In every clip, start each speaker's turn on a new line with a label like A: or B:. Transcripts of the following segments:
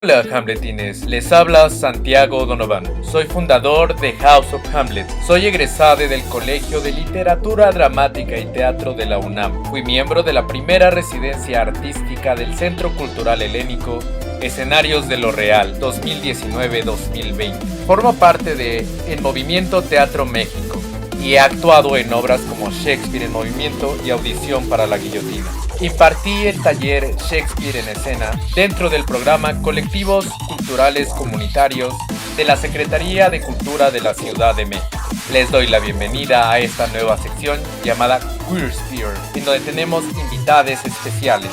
A: Hola Hamletines, les habla Santiago Donovan. Soy fundador de House of Hamlet. Soy egresado del Colegio de Literatura Dramática y Teatro de la UNAM. Fui miembro de la primera residencia artística del Centro Cultural Helénico, Escenarios de lo Real, 2019-2020. Formo parte de En Movimiento Teatro México y he actuado en obras como Shakespeare en Movimiento y Audición para la Guillotina. Impartí el taller Shakespeare en Escena dentro del programa Colectivos Culturales Comunitarios de la Secretaría de Cultura de la Ciudad de México. Les doy la bienvenida a esta nueva sección llamada Queersphere, en donde tenemos invitados especiales.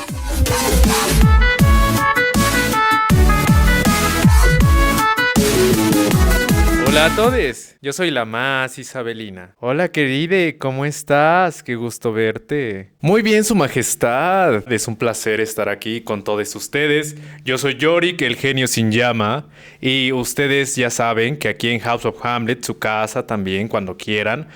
A: Hola a todos, yo soy la más Isabelina. Hola querida, ¿cómo estás? Qué gusto verte. Muy bien, su majestad. Es un placer estar aquí con todos ustedes. Yo soy Yorick, el genio sin llama. Y ustedes ya saben que aquí en House of Hamlet, su casa también, cuando quieran,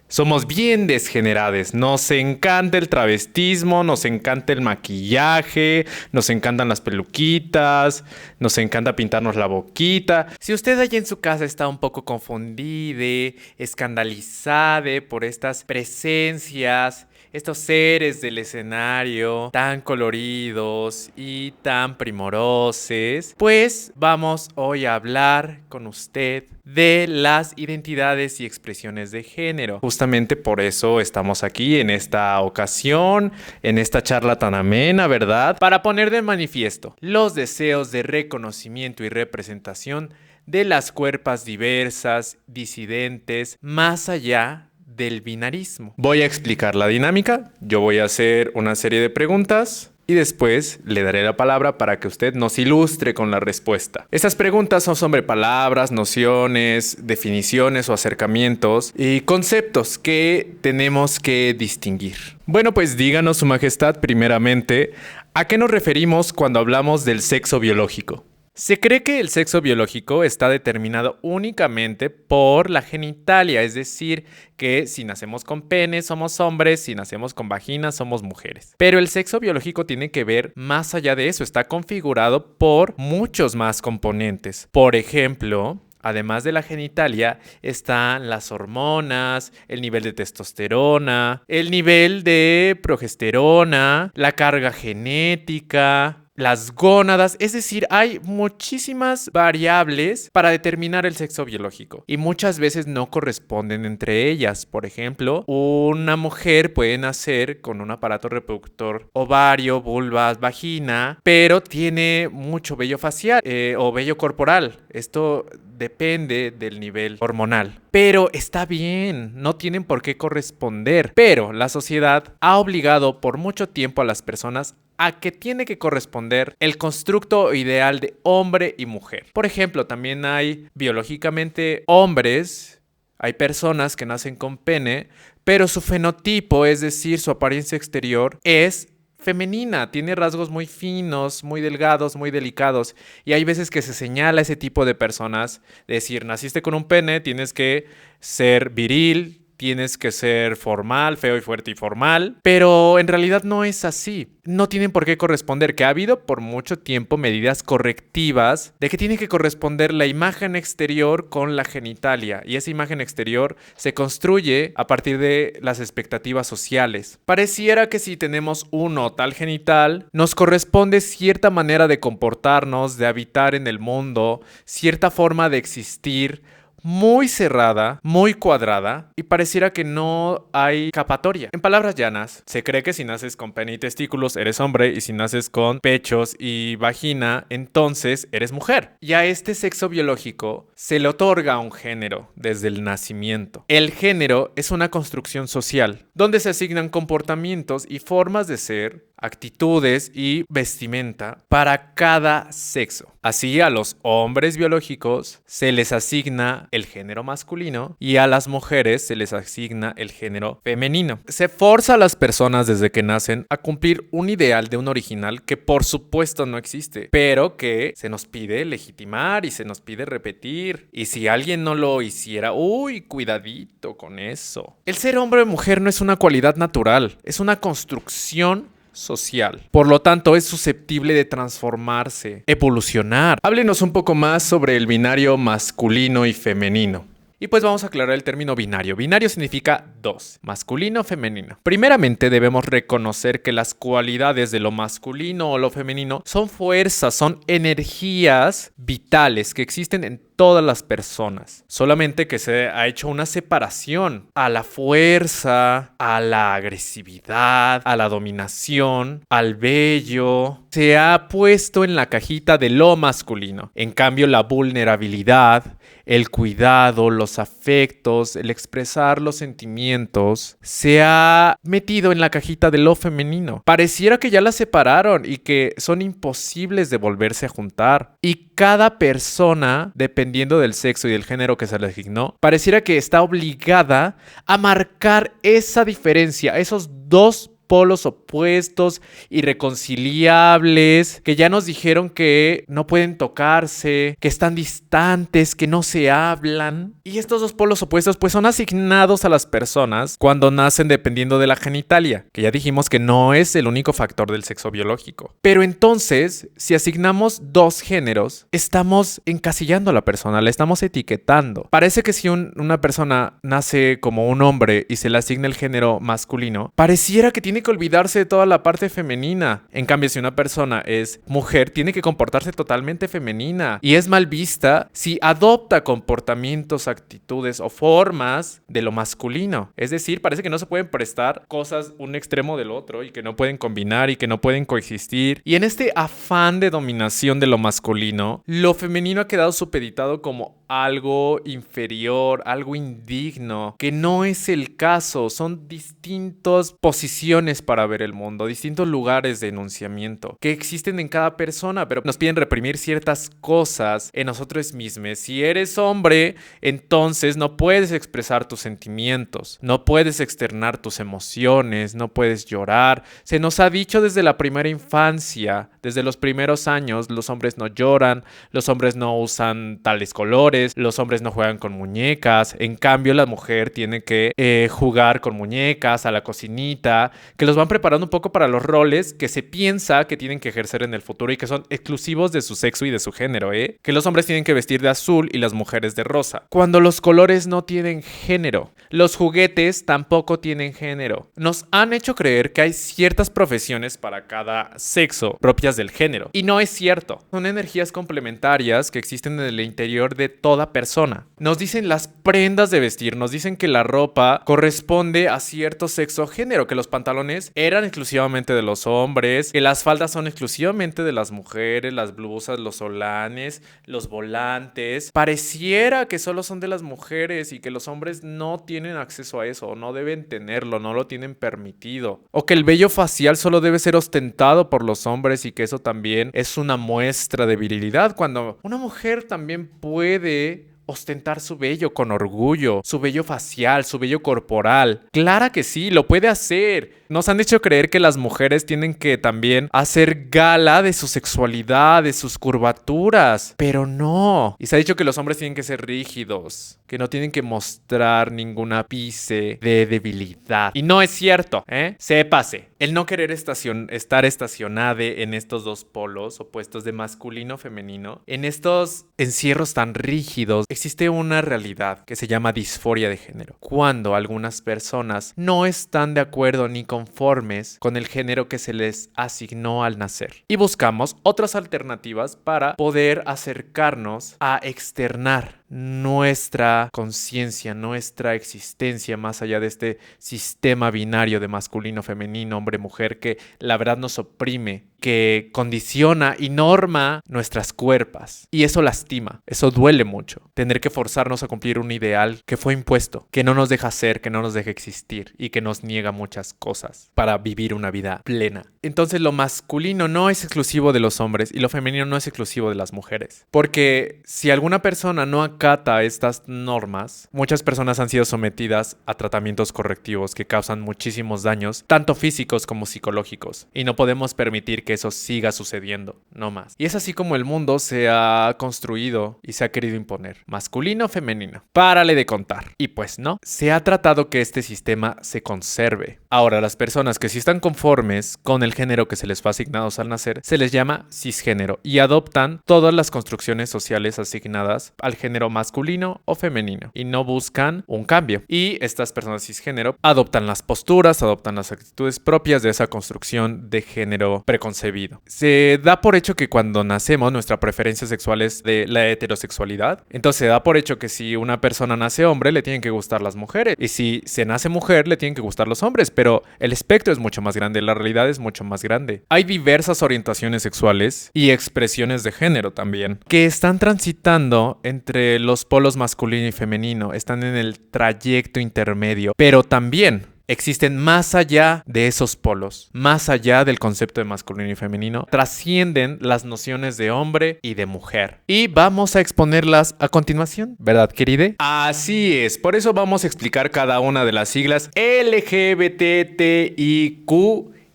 A: somos bien desgenerados. Nos encanta el travestismo, nos encanta el maquillaje, nos encantan las peluquitas, nos encanta pintarnos la boquita. Si usted allá en su casa está un poco confundida, escandalizada por estas presencias, estos seres del escenario tan coloridos y tan primorosos, pues vamos hoy a hablar con usted de las identidades y expresiones de género. Justamente por eso estamos aquí en esta ocasión, en esta charla tan amena, ¿verdad? Para poner de manifiesto los deseos de reconocimiento y representación de las cuerpas diversas, disidentes, más allá del binarismo. Voy a explicar la dinámica, yo voy a hacer una serie de preguntas y después le daré la palabra para que usted nos ilustre con la respuesta. Estas preguntas son sobre palabras, nociones, definiciones o acercamientos y conceptos que tenemos que distinguir. Bueno, pues díganos, Su Majestad, primeramente, ¿a qué nos referimos cuando hablamos del sexo biológico? Se cree que el sexo biológico está determinado únicamente por la genitalia, es decir, que si nacemos con pene somos hombres, si nacemos con vagina somos mujeres. Pero el sexo biológico tiene que ver más allá de eso, está configurado por muchos más componentes. Por ejemplo, además de la genitalia, están las hormonas, el nivel de testosterona, el nivel de progesterona, la carga genética, las gónadas, es decir, hay muchísimas variables para determinar el sexo biológico y muchas veces no corresponden entre ellas. Por ejemplo, una mujer puede nacer con un aparato reproductor ovario, vulva, vagina, pero tiene mucho vello facial o vello corporal. Esto depende del nivel hormonal. Pero está bien, no tienen por qué corresponder. Pero la sociedad ha obligado por mucho tiempo a las personas a que tiene que corresponder el constructo ideal de hombre y mujer. Por ejemplo, también hay biológicamente hombres, hay personas que nacen con pene, pero su fenotipo, es decir, su apariencia exterior, es femenina, tiene rasgos muy finos, muy delgados, muy delicados. Y hay veces que se señala a ese tipo de personas, decir, naciste con un pene, tienes que ser viril, tienes que ser formal, feo y fuerte y formal, pero en realidad no es así. No tienen por qué corresponder, que ha habido por mucho tiempo medidas correctivas de que tiene que corresponder la imagen exterior con la genitalia, y esa imagen exterior se construye a partir de las expectativas sociales. Pareciera que si tenemos uno tal genital, nos corresponde cierta manera de comportarnos, de habitar en el mundo, cierta forma de existir, muy cerrada, muy cuadrada, y pareciera que no hay escapatoria. En palabras llanas, se cree que si naces con pene y testículos eres hombre, y si naces con pechos y vagina, entonces eres mujer. Y a este sexo biológico se le otorga un género desde el nacimiento. El género es una construcción social, donde se asignan comportamientos y formas de ser, actitudes y vestimenta para cada sexo. Así, a los hombres biológicos se les asigna el género masculino y a las mujeres se les asigna el género femenino. Se forza a las personas desde que nacen a cumplir un ideal de un original que por supuesto no existe, pero que se nos pide legitimar y se nos pide repetir. Y si alguien no lo hiciera, uy, cuidadito con eso. El ser hombre o mujer no es una cualidad natural, es una construcción social. Por lo tanto, es susceptible de transformarse, evolucionar. Háblenos un poco más sobre el binario masculino y femenino. Y pues vamos a aclarar el término binario. Binario significa dos, masculino, femenino. Primeramente debemos reconocer que las cualidades de lo masculino o lo femenino son fuerzas, son energías vitales que existen en todas las personas. Solamente que se ha hecho una separación a la fuerza, a la agresividad, a la dominación, al vello. Se ha puesto en la cajita de lo masculino. En cambio, la vulnerabilidad, el cuidado, los afectos, el expresar los sentimientos, se ha metido en la cajita de lo femenino. Pareciera que ya las separaron y que son imposibles de volverse a juntar. Y cada persona, dependiendo del sexo y del género que se le asignó, pareciera que está obligada a marcar esa diferencia, esos dos polos opuestos, irreconciliables, que ya nos dijeron que no pueden tocarse, que están distantes, que no se hablan. Y estos dos polos opuestos pues son asignados a las personas cuando nacen dependiendo de la genitalia, que ya dijimos que no es el único factor del sexo biológico. Pero entonces, si asignamos dos géneros, estamos encasillando a la persona, la estamos etiquetando. Parece que si una persona nace como un hombre y se le asigna el género masculino, pareciera que tiene que olvidarse de toda la parte femenina. En cambio, si una persona es mujer, tiene que comportarse totalmente femenina y es mal vista si adopta comportamientos, actitudes o formas de lo masculino. Es decir, parece que no se pueden prestar cosas un extremo del otro y que no pueden combinar y que no pueden coexistir. Y en este afán de dominación de lo masculino, lo femenino ha quedado supeditado como algo inferior, algo indigno, que no es el caso. Son distintas posiciones para ver el mundo, distintos lugares de enunciamiento que existen en cada persona, pero nos piden reprimir ciertas cosas en nosotros mismos. Si eres hombre, entonces no puedes expresar tus sentimientos, no puedes externar tus emociones, no puedes llorar. Se nos ha dicho desde la primera infancia, desde los primeros años, los hombres no lloran, los hombres no usan tales colores, los hombres no juegan con muñecas. En cambio, la mujer tiene que jugar con muñecas, a la cocinita, que los van preparando un poco para los roles que se piensa que tienen que ejercer en el futuro y que son exclusivos de su sexo y de su género, que los hombres tienen que vestir de azul y las mujeres de rosa, cuando los colores no tienen género. Los juguetes tampoco tienen género. Nos han hecho creer que hay ciertas profesiones para cada sexo propias del género, y no es cierto. Son energías complementarias que existen en el interior de toda persona. Nos dicen las prendas de vestir, nos dicen que la ropa corresponde a cierto sexo o género, que los pantalones eran exclusivamente de los hombres, que las faldas son exclusivamente de las mujeres, las blusas, los solanes, los volantes. Pareciera que solo son de las mujeres y que los hombres no tienen acceso a eso, no deben tenerlo, no lo tienen permitido. O que el vello facial solo debe ser ostentado por los hombres y que eso también es una muestra de virilidad, cuando una mujer también puede ostentar su vello con orgullo, su vello facial, su vello corporal. Claro que sí, lo puede hacer. Nos han hecho creer que las mujeres tienen que también hacer gala de su sexualidad, de sus curvaturas, pero no. Y se ha dicho que los hombres tienen que ser rígidos, que no tienen que mostrar ningún ápice de debilidad. Y no es cierto, Sépase. El no querer estar estacionado en estos dos polos opuestos de masculino femenino, en estos encierros tan rígidos, existe una realidad que se llama disforia de género. Cuando algunas personas no están de acuerdo ni conformes con el género que se les asignó al nacer. Y buscamos otras alternativas para poder acercarnos a externar nuestra conciencia, nuestra existencia más allá de este sistema binario de masculino, femenino, hombre, mujer, que la verdad nos oprime, que condiciona y norma nuestras cuerpos. Y eso lastima, eso duele mucho. Tener que forzarnos a cumplir un ideal que fue impuesto, que no nos deja ser, que no nos deja existir y que nos niega muchas cosas para vivir una vida plena. Entonces lo masculino no es exclusivo de los hombres y lo femenino no es exclusivo de las mujeres. Porque si alguna persona no acata estas normas, muchas personas han sido sometidas a tratamientos correctivos que causan muchísimos daños, tanto físicos como psicológicos. Y no podemos permitir que eso siga sucediendo, no más. Y es así como el mundo se ha construido y se ha querido imponer. Masculino, femenino. Párale de contar. Y pues no, se ha tratado que este sistema se conserve. Ahora, las personas que sí están conformes con el género que se les fue asignado al nacer, se les llama cisgénero y adoptan todas las construcciones sociales asignadas al género masculino o femenino y no buscan un cambio. Y estas personas cisgénero adoptan las posturas, adoptan las actitudes propias de esa construcción de género preconcebido. Se da por hecho que cuando nacemos nuestra preferencia sexual es de la heterosexualidad. Entonces se da por hecho que si una persona nace hombre le tienen que gustar las mujeres y si se nace mujer le tienen que gustar los hombres, pero el espectro es mucho más grande, la realidad es mucho más grande. Hay diversas orientaciones sexuales y expresiones de género también que están transitando entre los polos masculino y femenino, están en el trayecto intermedio, pero también existen más allá de esos polos, más allá del concepto de masculino y femenino, trascienden las nociones de hombre y de mujer. Y vamos a exponerlas a continuación, ¿verdad, querida? Así es, por eso vamos a explicar cada una de las siglas LGBTTIQ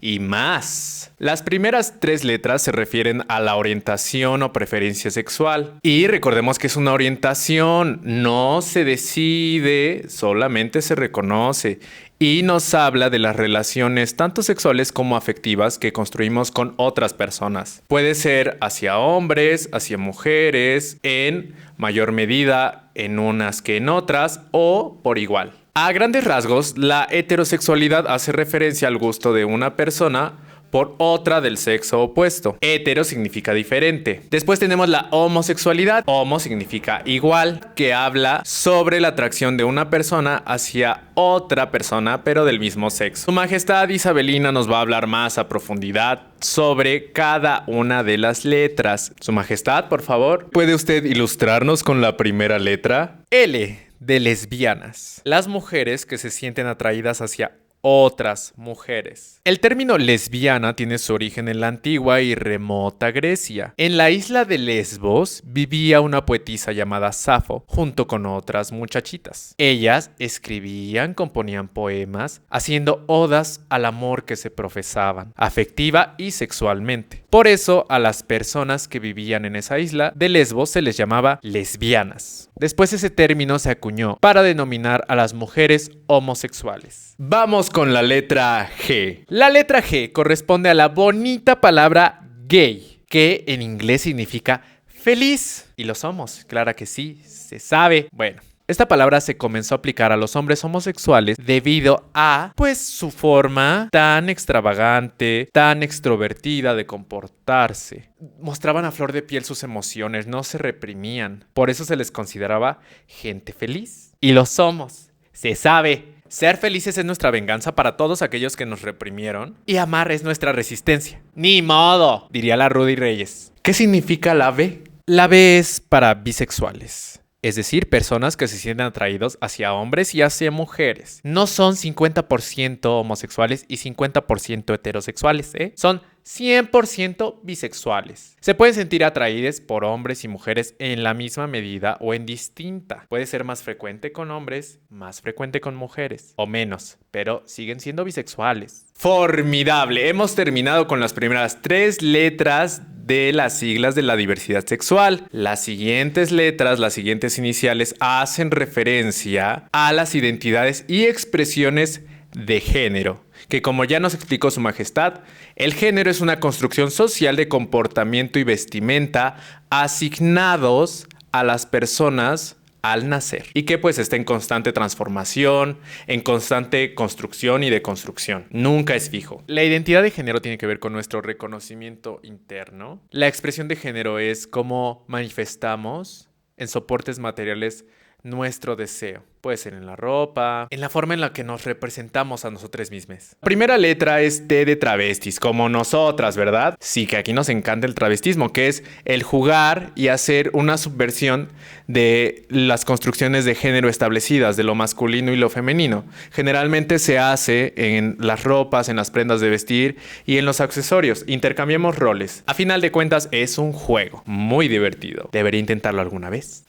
A: y más. Las primeras 3 letras se refieren a la orientación o preferencia sexual. Y recordemos que es una orientación, no se decide, solamente se reconoce. Y nos habla de las relaciones tanto sexuales como afectivas que construimos con otras personas. Puede ser hacia hombres, hacia mujeres, en mayor medida en unas que en otras o por igual. A grandes rasgos, la heterosexualidad hace referencia al gusto de una persona por otra del sexo opuesto. Hetero significa diferente. Después tenemos la homosexualidad. Homo significa igual, que habla sobre la atracción de una persona hacia otra persona, pero del mismo sexo. Su Majestad Isabelina nos va a hablar más a profundidad sobre cada una de las letras. Su Majestad, por favor, ¿puede usted ilustrarnos con la primera letra? L de lesbianas. Las mujeres que se sienten atraídas hacia otras mujeres. El término lesbiana tiene su origen en la antigua y remota Grecia. En la isla de Lesbos vivía una poetisa llamada Safo junto con otras muchachitas. Ellas escribían, componían poemas, haciendo odas al amor que se profesaban, afectiva y sexualmente. Por eso a las personas que vivían en esa isla de Lesbos se les llamaba lesbianas. Después ese término se acuñó para denominar a las mujeres homosexuales. Vamos con la letra G. La letra G corresponde a la bonita palabra gay, que en inglés significa feliz. Y lo somos, claro que sí, se sabe. Bueno, esta palabra se comenzó a aplicar a los hombres homosexuales debido a, pues, su forma tan extravagante, tan extrovertida de comportarse. Mostraban a flor de piel sus emociones, no se reprimían. Por eso se les consideraba gente feliz. Y lo somos, se sabe. Ser felices es nuestra venganza para todos aquellos que nos reprimieron. Y amar es nuestra resistencia. ¡Ni modo!, diría la Rudy Reyes. ¿Qué significa la B? La B es para bisexuales. Es decir, personas que se sienten atraídos hacia hombres y hacia mujeres. No son 50% homosexuales y 50% heterosexuales, Son 100% bisexuales. Se pueden sentir atraídos por hombres y mujeres en la misma medida o en distinta. Puede ser más frecuente con hombres, más frecuente con mujeres o menos, pero siguen siendo bisexuales. ¡Formidable! Hemos terminado con las primeras 3 letras de las siglas de la diversidad sexual. Las siguientes letras, las siguientes iniciales, hacen referencia a las identidades y expresiones de género, que como ya nos explicó Su Majestad, el género es una construcción social de comportamiento y vestimenta asignados a las personas al nacer y que pues está en constante transformación, en constante construcción y deconstrucción. Nunca es fijo. La identidad de género tiene que ver con nuestro reconocimiento interno. La expresión de género es cómo manifestamos en soportes materiales nuestro deseo. Puede ser en la ropa, en la forma en la que nos representamos a nosotros mismos. La primera letra es T de travestis, como nosotras, ¿verdad? Sí, que aquí nos encanta el travestismo, que es el jugar y hacer una subversión de las construcciones de género establecidas, de lo masculino y lo femenino. Generalmente se hace en las ropas, en las prendas de vestir y en los accesorios. Intercambiamos roles. A final de cuentas, es un juego muy divertido. ¿Debería intentarlo alguna vez?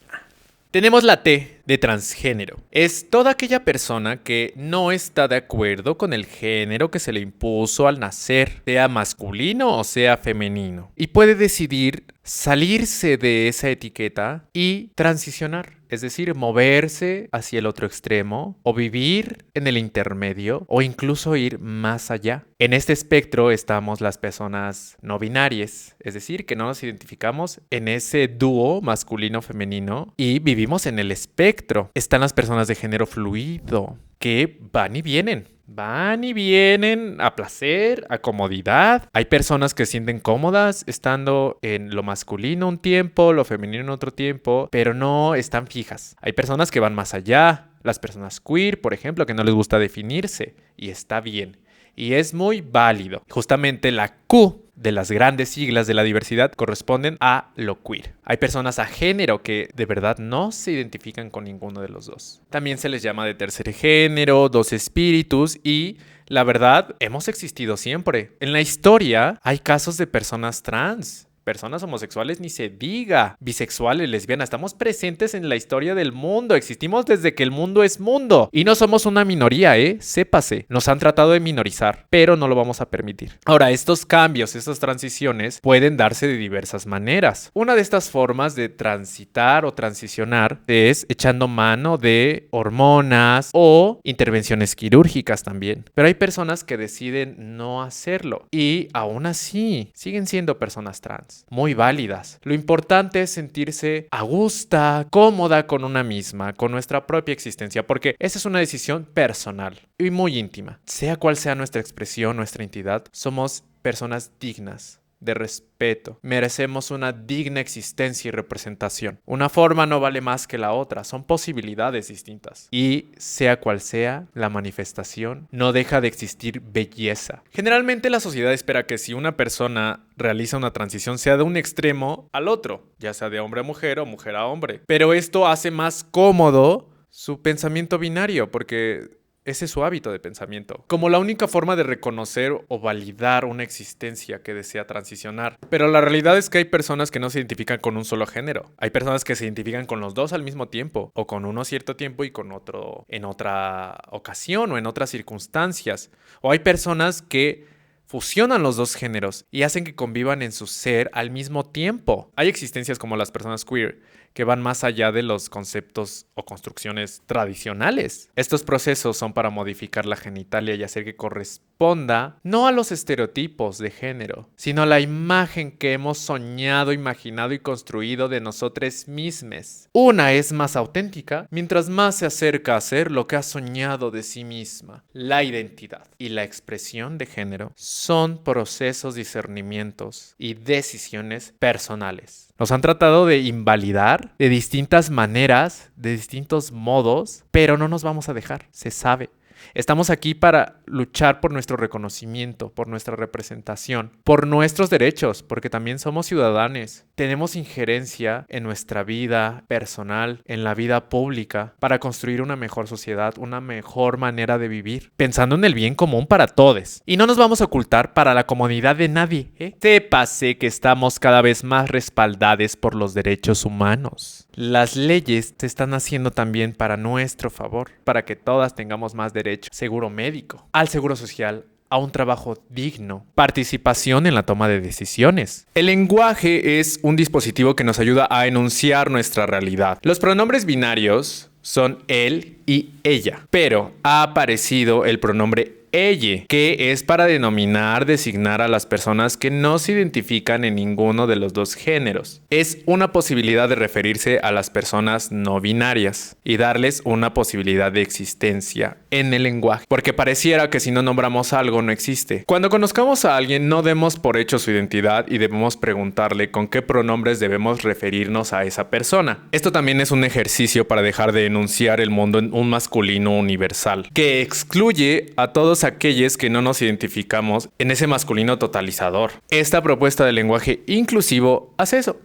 A: Tenemos la T de transgénero. Es toda aquella persona que no está de acuerdo con el género que se le impuso al nacer, sea masculino o sea femenino, y puede decidir salirse de esa etiqueta y transicionar. Es decir, moverse hacia el otro extremo o vivir en el intermedio o incluso ir más allá. En este espectro estamos las personas no binarias, es decir, que no nos identificamos en ese dúo masculino-femenino y vivimos en el espectro. Están las personas de género fluido que van y vienen. Van y vienen a placer, a comodidad. Hay personas que se sienten cómodas estando en lo masculino un tiempo, lo femenino en otro tiempo, pero no están fijas. Hay personas que van más allá. Las personas queer, por ejemplo, que no les gusta definirse y está bien. Y es muy válido. Justamente la Q de las grandes siglas de la diversidad corresponden a lo queer. Hay personas a género que de verdad no se identifican con ninguno de los dos. También se les llama de tercer género, dos espíritus y la verdad hemos existido siempre. En la historia hay casos de personas trans. Personas homosexuales ni se diga, bisexuales, lesbianas, estamos presentes en la historia del mundo, existimos desde que el mundo es mundo y no somos una minoría, sépase, nos han tratado de minorizar, pero no lo vamos a permitir. Ahora, estos cambios, estas transiciones pueden darse de diversas maneras. Una de estas formas de transitar o transicionar es echando mano de hormonas o intervenciones quirúrgicas también, pero hay personas que deciden no hacerlo y aún así siguen siendo personas trans. Muy válidas. Lo importante es sentirse a gusto, cómoda con una misma, con nuestra propia existencia, porque esa es una decisión personal y muy íntima. Sea cual sea nuestra expresión, nuestra identidad, somos personas dignas de respeto. Merecemos una digna existencia y representación. Una forma no vale más que la otra, son posibilidades distintas. Y sea cual sea la manifestación, no deja de existir belleza. Generalmente la sociedad espera que si una persona realiza una transición sea de un extremo al otro, ya sea de hombre a mujer o mujer a hombre. Pero esto hace más cómodo su pensamiento binario, porque ese es su hábito de pensamiento, como la única forma de reconocer o validar una existencia que desea transicionar. Pero la realidad es que hay personas que no se identifican con un solo género. Hay personas que se identifican con los dos al mismo tiempo, o con uno cierto tiempo y con otro en otra ocasión o en otras circunstancias. O hay personas que fusionan los dos géneros y hacen que convivan en su ser al mismo tiempo. Hay existencias como las personas queer que van más allá de los conceptos o construcciones tradicionales. Estos procesos son para modificar la genitalia y hacer que corresponda no a los estereotipos de género, sino a la imagen que hemos soñado, imaginado y construido de nosotros mismos. Una es más auténtica mientras más se acerca a ser lo que ha soñado de sí misma. La identidad y la expresión de género son procesos, discernimientos y decisiones personales. Nos han tratado de invalidar de distintas maneras, de distintos modos, pero no nos vamos a dejar, se sabe. Estamos aquí para luchar por nuestro reconocimiento, por nuestra representación, por nuestros derechos, porque también somos ciudadanos. Tenemos injerencia en nuestra vida personal, en la vida pública, para construir una mejor sociedad, una mejor manera de vivir, pensando en el bien común para todos. Y no nos vamos a ocultar para la comodidad de nadie. Sépase que estamos cada vez más respaldados por los derechos humanos. Las leyes se están haciendo también para nuestro favor, para que todas tengamos más derecho. Seguro médico, al seguro social, a un trabajo digno, participación en la toma de decisiones. El lenguaje es un dispositivo que nos ayuda a enunciar nuestra realidad. Los pronombres binarios son él y ella, pero ha aparecido el pronombre ella, que es para denominar, designar a las personas que no se identifican en ninguno de los dos géneros. Es una posibilidad de referirse a las personas no binarias y darles una posibilidad de existencia en el lenguaje, porque pareciera que si no nombramos algo no existe. Cuando conozcamos a alguien, no demos por hecho su identidad y debemos preguntarle con qué pronombres debemos referirnos a esa persona. Esto también es un ejercicio para dejar de enunciar el mundo en un masculino universal, que excluye a todos aquellos que no nos identificamos en ese masculino totalizador. Esta propuesta de lenguaje inclusivo hace eso.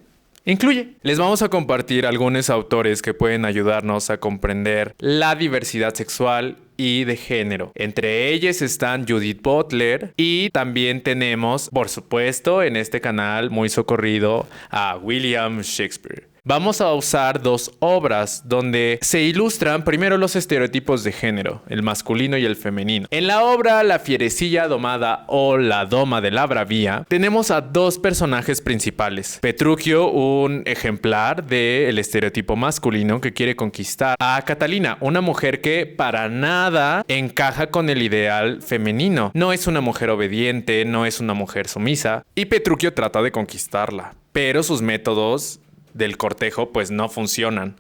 A: Incluye. Les vamos a compartir algunos autores que pueden ayudarnos a comprender la diversidad sexual y de género. Entre ellas están Judith Butler y también tenemos, por supuesto, en este canal muy socorrido a William Shakespeare. Vamos a usar dos obras donde se ilustran primero los estereotipos de género, el masculino y el femenino. En la obra La fierecilla domada o La doma de la bravía, tenemos a dos personajes principales. Petruchio, un ejemplar del estereotipo masculino que quiere conquistar a Catalina, una mujer que para nada encaja con el ideal femenino. No es una mujer obediente, no es una mujer sumisa, y Petruchio trata de conquistarla, pero sus métodos del cortejo pues no funcionan.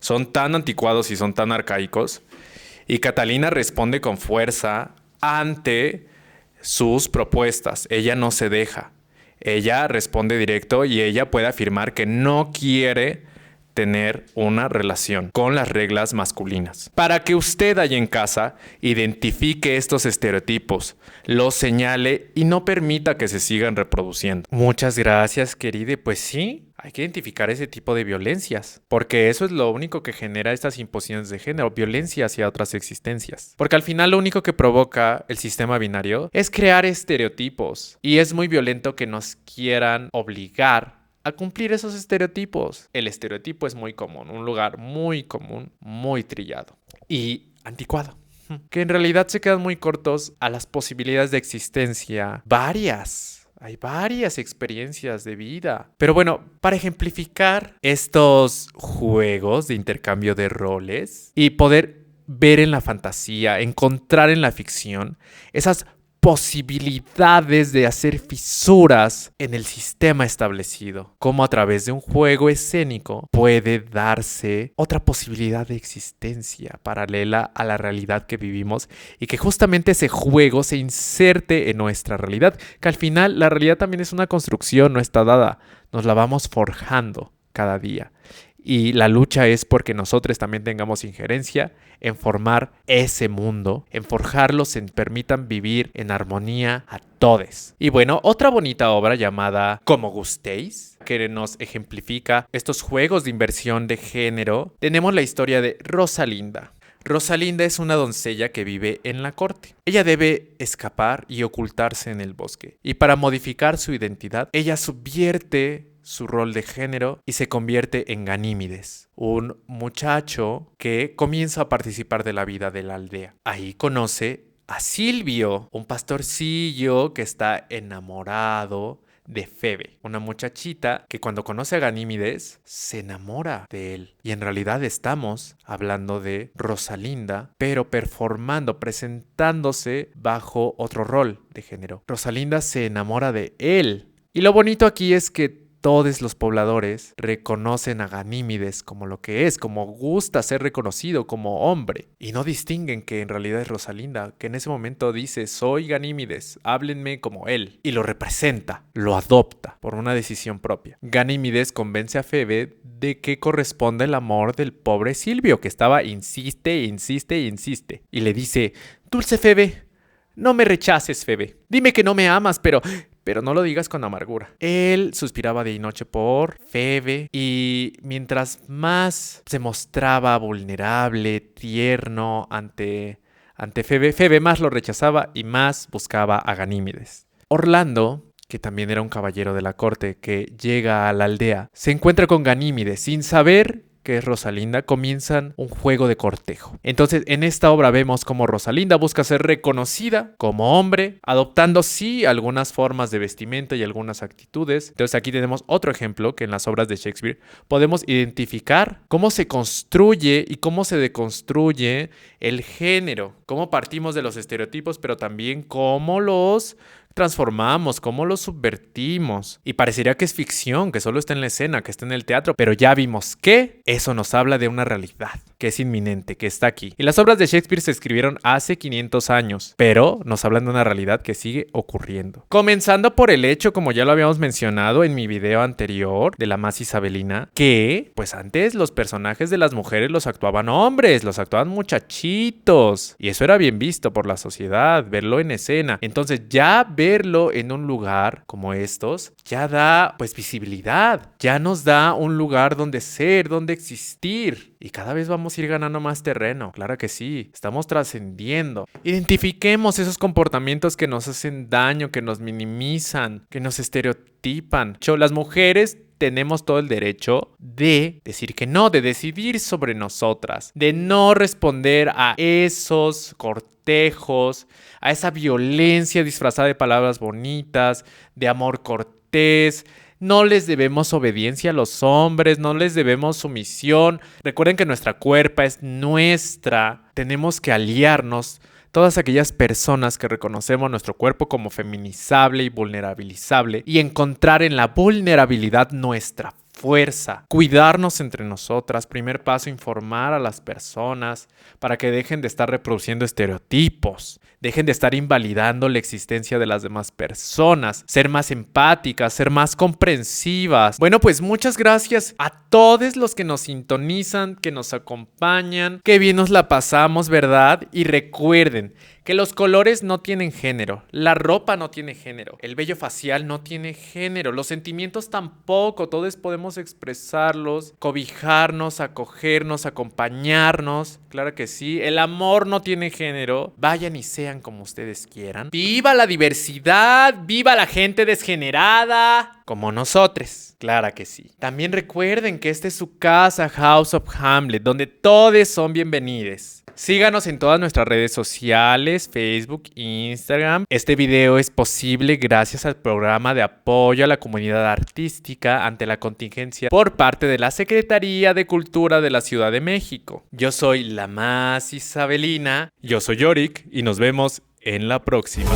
A: Son tan anticuados y son tan arcaicos, y Catalina responde con fuerza ante sus propuestas. Ella no se deja. Ella responde directo y ella puede afirmar que no quiere tener una relación con las reglas masculinas. Para que usted allá en casa identifique estos estereotipos, los señale y no permita que se sigan reproduciendo. Muchas gracias, querida. Pues sí, hay que identificar ese tipo de violencias, porque eso es lo único que genera estas imposiciones de género, violencia hacia otras existencias. Porque al final lo único que provoca el sistema binario es crear estereotipos, y es muy violento que nos quieran obligar a cumplir esos estereotipos. El estereotipo es muy común, un lugar muy común, muy trillado y anticuado, que en realidad se quedan muy cortos a las posibilidades de existencia varias. Hay varias experiencias de vida. Pero bueno, para ejemplificar estos juegos de intercambio de roles y poder ver en la fantasía, encontrar en la ficción esas posibilidades de hacer fisuras en el sistema establecido, como a través de un juego escénico puede darse otra posibilidad de existencia paralela a la realidad que vivimos, y que justamente ese juego se inserte en nuestra realidad, que al final la realidad también es una construcción, no está dada, nos la vamos forjando cada día. Y la lucha es porque nosotros también tengamos injerencia en formar ese mundo, en forjarlos, en permitan vivir en armonía a todes. Y bueno, otra bonita obra llamada Como gustéis, que nos ejemplifica estos juegos de inversión de género, tenemos la historia de Rosalinda. Rosalinda es una doncella que vive en la corte. Ella debe escapar y ocultarse en el bosque. Y para modificar su identidad, ella subvierte su rol de género y se convierte en Ganímedes, un muchacho que comienza a participar de la vida de la aldea. Ahí conoce a Silvio, un pastorcillo que está enamorado de Febe, una muchachita que cuando conoce a Ganímedes se enamora de él. Y en realidad estamos hablando de Rosalinda, pero presentándose bajo otro rol de género. Rosalinda se enamora de él. Y lo bonito aquí es que todos los pobladores reconocen a Ganímedes como lo que es, como gusta ser reconocido como hombre. Y no distinguen que en realidad es Rosalinda, que en ese momento dice, soy Ganímedes, háblenme como él. Y lo representa, lo adopta por una decisión propia. Ganímedes convence a Febe de que corresponde el amor del pobre Silvio, que estaba insiste. Y le dice, dulce Febe, no me rechaces, Febe. Dime que no me amas, pero no lo digas con amargura. Él suspiraba día y noche por Febe, y mientras más se mostraba vulnerable, tierno ante Febe, Febe más lo rechazaba y más buscaba a Ganímedes. Orlando, que también era un caballero de la corte que llega a la aldea, se encuentra con Ganímedes sin saber que es Rosalinda, comienzan un juego de cortejo. Entonces, en esta obra vemos cómo Rosalinda busca ser reconocida como hombre, adoptando sí algunas formas de vestimenta y algunas actitudes. Entonces, aquí tenemos otro ejemplo que en las obras de Shakespeare podemos identificar cómo se construye y cómo se deconstruye el género, cómo partimos de los estereotipos, pero también cómo los transformamos, cómo lo subvertimos. Y parecería que es ficción, que solo está en la escena, que está en el teatro, pero ya vimos que eso nos habla de una realidad que es inminente, que está aquí. Y las obras de Shakespeare se escribieron hace 500 años, pero nos hablan de una realidad que sigue ocurriendo. Comenzando por el hecho, como ya lo habíamos mencionado en mi video anterior de la más isabelina, que pues antes los personajes de las mujeres los actuaban hombres, los actuaban muchachitos, y eso era bien visto por la sociedad, verlo en escena. Entonces ya verlo en un lugar como estos ya da pues visibilidad, ya nos da un lugar donde ser, donde existir. y cada vez vamos a ir ganando más terreno. Claro que sí, estamos trascendiendo. Identifiquemos esos comportamientos que nos hacen daño, que nos minimizan, que nos estereotipan. Las mujeres tenemos todo el derecho de decir que no, de decidir sobre nosotras, de no responder a esos cortejos, a esa violencia disfrazada de palabras bonitas, de amor cortés. No les debemos obediencia a los hombres, no les debemos sumisión. Recuerden que nuestra cuerpa es nuestra. Tenemos que aliarnos. Todas aquellas personas que reconocemos nuestro cuerpo como feminizable y vulnerabilizable y encontrar en la vulnerabilidad nuestra fuerza. Cuidarnos entre nosotras. Primer paso, informar a las personas para que dejen de estar reproduciendo estereotipos. Dejen de estar invalidando la existencia de las demás personas. Ser más empáticas, ser más comprensivas. Bueno, pues muchas gracias a todos los que nos sintonizan, que nos acompañan. Qué bien nos la pasamos, ¿verdad? Y recuerden que los colores no tienen género, la ropa no tiene género, el vello facial no tiene género, los sentimientos tampoco, todos podemos expresarlos, cobijarnos, acogernos, acompañarnos, claro que sí, el amor no tiene género, vayan y sean como ustedes quieran. ¡Viva la diversidad! ¡Viva la gente desgenerada! Como nosotros, claro que sí. También recuerden que esta es su casa, House of Hamlet, donde todos son bienvenidos. Síganos en todas nuestras redes sociales, Facebook, Instagram. Este video es posible gracias al programa de apoyo a la comunidad artística ante la contingencia por parte de la Secretaría de Cultura de la Ciudad de México. Yo soy la más Isabelina, yo soy Yorick y nos vemos en la próxima.